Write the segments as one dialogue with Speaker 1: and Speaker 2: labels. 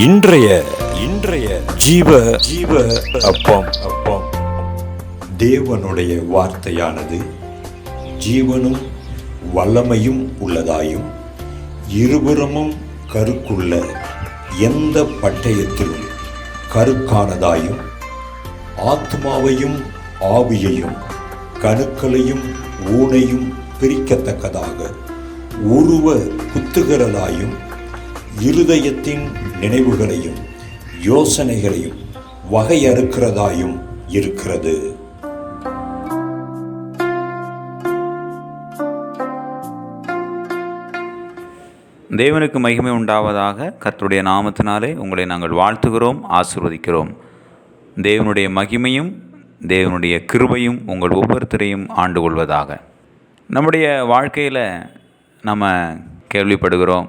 Speaker 1: இன்றைய இன்றைய ஜீவ ஜீவ அப்பம் அப்பம் தேவனுடைய வார்த்தையானது ஜீவனும் வல்லமையும் உள்ளதாயும் இருபுறமும் கருக்குள்ள எந்த பட்டயத்திலும் கருக்கானதாயும் ஆத்மாவையும் ஆவியையும் கணுக்களையும் ஊனையும் பிரிக்கத்தக்கதாக உருவ குத்துகிறதாயும் இருதயத்தின் நினைவுகளையும் யோசனைகளையும் வகையறுக்கிறதாயும் இருக்கிறது.
Speaker 2: தேவனுக்கு மகிமை உண்டாவதாக. கர்த்தருடைய நாமத்தினாலே உங்களை நாங்கள் வாழ்த்துகிறோம், ஆசீர்வதிக்கிறோம். தேவனுடைய மகிமையும் தேவனுடைய கிருபையும் உங்கள் ஒவ்வொருத்தரையும் ஆண்டு கொள்வதாக. நம்முடைய வாழ்க்கையில் நம்ம கேள்விப்படுகிறோம்,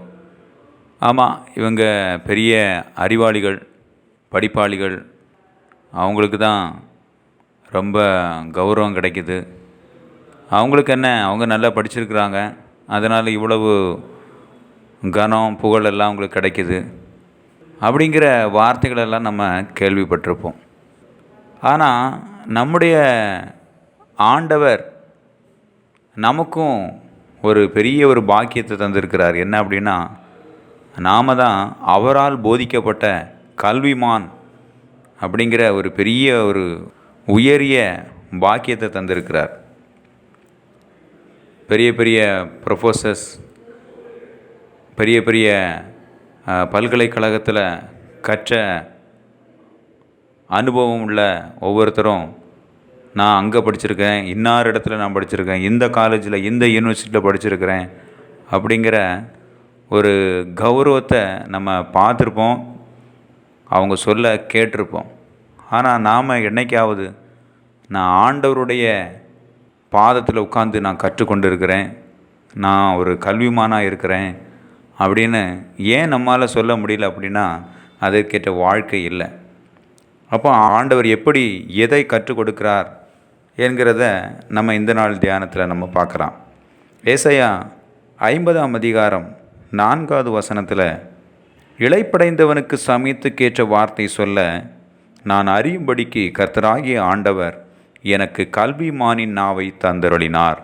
Speaker 2: ஆமாம் இவங்க பெரிய அறிவாளிகள், படிப்பாளிகள், அவங்களுக்கு தான் ரொம்ப கௌரவம் கிடைக்குது, அவங்களுக்கு என்ன, அவங்க நல்லா படிச்சிருக்கிறாங்க, அதனால் இவ்வளவு கனம் புகழ் எல்லாம் அவங்களுக்கு கிடைக்குது அப்படிங்கிற வார்த்தைகளெல்லாம் நம்ம கேள்விப்பட்டிருப்போம். ஆனால் நம்முடைய ஆண்டவர் நமக்கும் ஒரு பெரிய ஒரு பாக்கியத்தை தந்திருக்கிறார். என்ன அப்படின்னா, நாம் தான் அவரால் போதிக்கப்பட்ட கல்விமான் அப்படிங்கிற ஒரு பெரிய ஒரு உயரிய பாக்கியத்தை தந்திருக்கிறார். பெரிய பெரிய ப்ரொஃபஸர்ஸ், பெரிய பெரிய பல்கலைக்கழகத்தில் கற்ற அனுபவம் உள்ள ஒவ்வொருத்தரும், நான் அங்கே படிச்சிருக்கேன், இன்னார் இடத்துல நான் படிச்சிருக்கேன், இந்த காலேஜில் இந்த யூனிவர்சிட்டியில் படிச்சிருக்கிறேன் அப்படிங்கிற ஒரு கௌரவத்தை நம்ம பார்த்துருப்போம், அவங்க சொல்ல கேட்டிருப்போம். ஆனால் நாம் என்னைக்காவது நான் ஆண்டவருடைய பாதத்தில் உட்கார்ந்து நான் கற்றுக்கொண்டு இருக்கிறேன், நான் ஒரு கல்விமானாக இருக்கிறேன் அப்படின்னு ஏன் நம்மால் சொல்ல முடியல அப்படின்னா, அதற்கேற்ற வாழ்க்கை இல்லை. அப்போ ஆண்டவர் எப்படி எதை கற்றுக் கொடுக்கிறார் என்கிறத நம்ம இந்த நாள் தியானத்தில் நம்ம பார்க்குறோம். ஏசாயா 50ஆம் அதிகாரம் 4வது வசனத்தில், இளைப்படைந்தவனுக்கு சமயத்துக்கேற்ற வார்த்தை சொல்ல நான் அறியும்படிக்கு கர்த்தராகிய ஆண்டவர் எனக்கு கல்விமானின் நாவை தந்தருளினார்.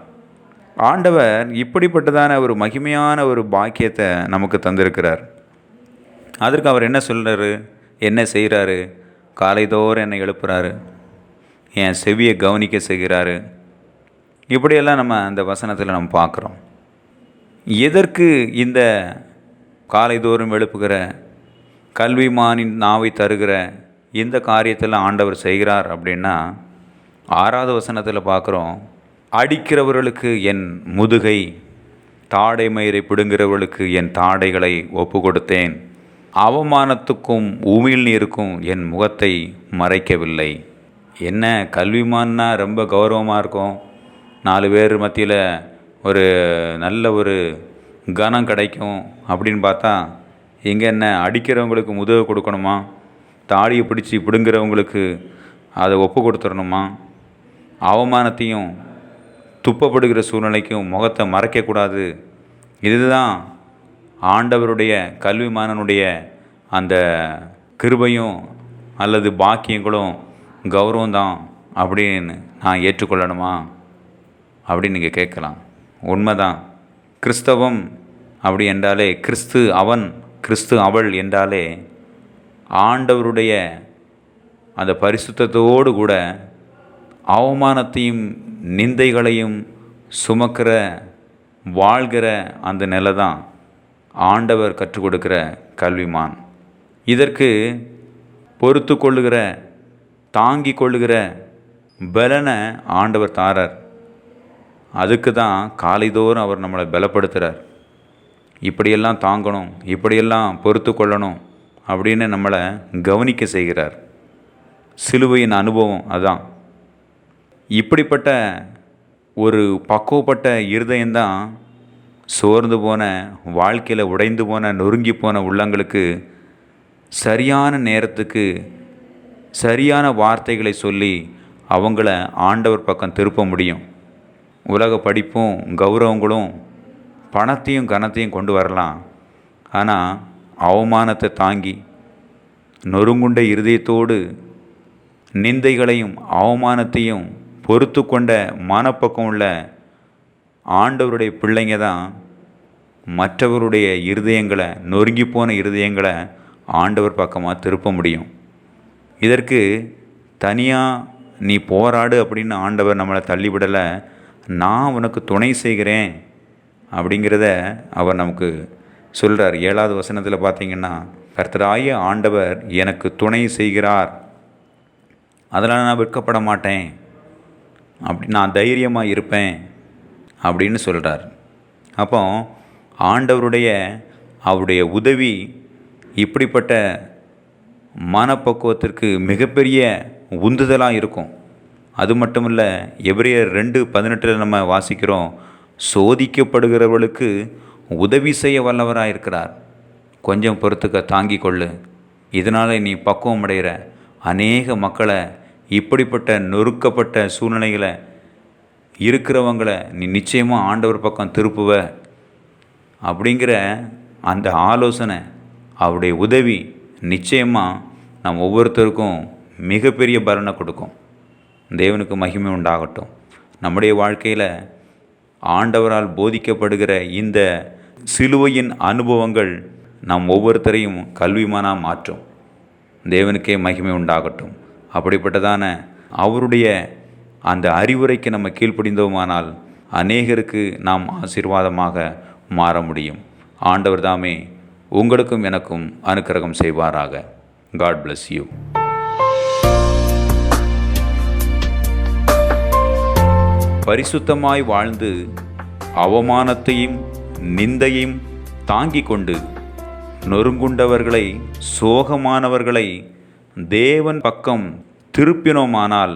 Speaker 2: ஆண்டவர் இப்படிப்பட்டதான ஒரு மகிமையான ஒரு பாக்கியத்தை நமக்கு தந்திருக்கிறார். அதற்கு அவர் என்ன சொல்கிறாரு, என்ன செய்கிறாரு? காலைதோறும் என்னை எழுப்புறாரு, என் செவியை கவனிக்க செய்கிறாரு. இப்படியெல்லாம் நம்ம அந்த வசனத்தில் நம்ம பார்க்குறோம். எதற்கு இந்த காலைதோறும் எழுப்புகிற கல்விமானின் நாவை தருகிற இந்த காரியத்தெல்லாம் ஆண்டவர் செய்கிறார் அப்படின்னா, 6வது வசனத்தில் பார்க்குறோம், அடிக்கிறவர்களுக்கு என் முதுகை, தாடை மயிரை பிடுங்கிறவர்களுக்கு என் தாடைகளை ஒப்பு கொடுத்தேன், அவமானத்துக்கும் உமிழ்நீருக்கும் என் முகத்தை மறைக்கவில்லை. என்ன, கல்விமான்னா ரொம்ப கௌரவமாக இருக்கும், 4 பேர் மத்தியில் ஒரு நல்ல ஒரு கனம் கிடைக்கும் அப்படின்னு பார்த்தா, இங்கே என்ன, அடிக்கிறவங்களுக்கு முதுகு கொடுக்கணுமா, தாடியை பிடிச்சி பிடுங்கிறவங்களுக்கு அதை ஒப்பு கொடுத்துடணுமா, அவமானத்தையும் துப்பப்படுகிற சூழ்நிலைக்கும் முகத்தை மறைக்கக்கூடாது. இதுதான் ஆண்டவருடைய கல்விமானனுடைய அந்த கிருபையும் அல்லது பாக்கியங்களும் கௌரவம் தான் அப்படின்னு நான் ஏற்றுக்கொள்ளணுமா அப்படின்னு நீங்கள் கேட்கலாம். உண்மைதான். கிறிஸ்தவம் அப்படி என்றாலே, கிறிஸ்து அவன் கிறிஸ்து அவள் என்றாலே ஆண்டவருடைய அந்த பரிசுத்தத்தோடு கூட அவமானத்தையும் நிந்தைகளையும் சுமக்கிற வாழ்கிற அந்த நிலை தான் ஆண்டவர் கற்றுக் கொடுக்கிற கல்விமான். இதற்கு பொறுத்து கொள்ளுகிற, தாங்கி கொள்ளுகிற பலனை ஆண்டவர் தாரார். அதுக்கு தான் காலைதோறும் அவர் நம்மளை பலப்படுத்துகிறார். இப்படியெல்லாம் தாங்கணும், இப்படியெல்லாம் பொறுத்து கொள்ளணும் அப்படின்னு நம்மளை கவனிக்க செய்கிறார். சிலுவையின் அனுபவம் அதான். இப்படிப்பட்ட ஒரு பக்குவப்பட்ட இருதயம்தான் சோர்ந்து போன, வாழ்க்கையில் உடைந்து போன, நொறுங்கி போன உள்ளங்களுக்கு சரியான நேரத்துக்கு சரியான வார்த்தைகளை சொல்லி அவங்கள ஆண்டவர் பக்கம் திருப்ப முடியும். உலக படிப்பும் கௌரவங்களும் பணத்தையும் கனத்தையும் கொண்டு வரலாம், ஆனால் அவமானத்தை தாங்கி நொறுங்குண்ட இருதயத்தோடு நிந்தைகளையும் அவமானத்தையும் பொறுத்து கொண்ட மனப்பக்கம் உள்ள ஆண்டவருடைய பிள்ளைங்க தான் மற்றவருடைய இருதயங்களை, நொறுங்கி போன இருதயங்களை ஆண்டவர் பக்கமாக திருப்ப முடியும். இதற்கு தனியாக நீ போராடு அப்படின்னு ஆண்டவர் நம்மளை தள்ளிவிடலை. நான் உனக்கு துணை செய்கிறேன் அப்படிங்கிறத அவர் நமக்கு சொல்கிறார். 7வது வசனத்தில் பார்த்தீங்கன்னா, கர்த்தராகிய ஆண்டவர் எனக்கு துணை செய்கிறார், அதனால் நான் வெட்கப்பட மாட்டேன், நான் தைரியமாக இருப்பேன் அப்படின்னு சொல்கிறார். அப்போ அவருடைய உதவி இப்படிப்பட்ட மனப்பக்குவத்திற்கு மிகப்பெரிய உந்துதலாக இருக்கும். அது மட்டும் இல்லை, எபிரேயர் 2:18 நம்ம வாசிக்கிறோம், சோதிக்கப்படுகிறவர்களுக்கு உதவி செய்ய வல்லவராக இருக்கிறார். கொஞ்சம் பொறுத்துக்க, தாங்கி கொள்ளு, இதனால் நீ பக்குவம் அடைகிற அநேக மக்களை, இப்படிப்பட்ட நொறுக்கப்பட்ட சூழ்நிலைகளை இருக்கிறவங்களை நீ நிச்சயமாக ஆண்டவர் பக்கம் திருப்புவ அப்படிங்கிற அந்த ஆலோசனை, அவருடைய உதவி நிச்சயமாக நம் ஒவ்வொருத்தருக்கும் மிகப்பெரிய பலனை கொடுக்கும். தேவனுக்கு மகிமை உண்டாகட்டும். நம்முடைய வாழ்க்கையில் ஆண்டவரால் போதிக்கப்படுகிற இந்த சிலுவையின் அனுபவங்கள் நம் ஒவ்வொருத்தரையும் கல்விமானாக மாற்றும். தேவனுக்கே மகிமை உண்டாகட்டும். அப்படிப்பட்டதான அவருடைய அந்த அறிவுரைக்கு நம்ம கீழ்ப்படிந்தோமானால் அநேகருக்கு நாம் ஆசீர்வாதமாக மாற முடியும். ஆண்டவர் தாமே உங்களுக்கும் எனக்கும் அனுக்கிரகம் செய்வாராக. God bless you. பரிசுத்தமாய் வாழ்ந்து அவமானத்தையும் நிந்தையும் தாங்கிக் கொண்டு நொறுங்குண்டவர்களை, சோகமானவர்களை தேவன் பக்கம் திருப்பினோமானால்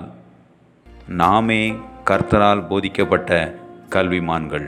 Speaker 2: நாமே கர்த்தரால் போதிக்கப்பட்ட கல்விமான்கள்.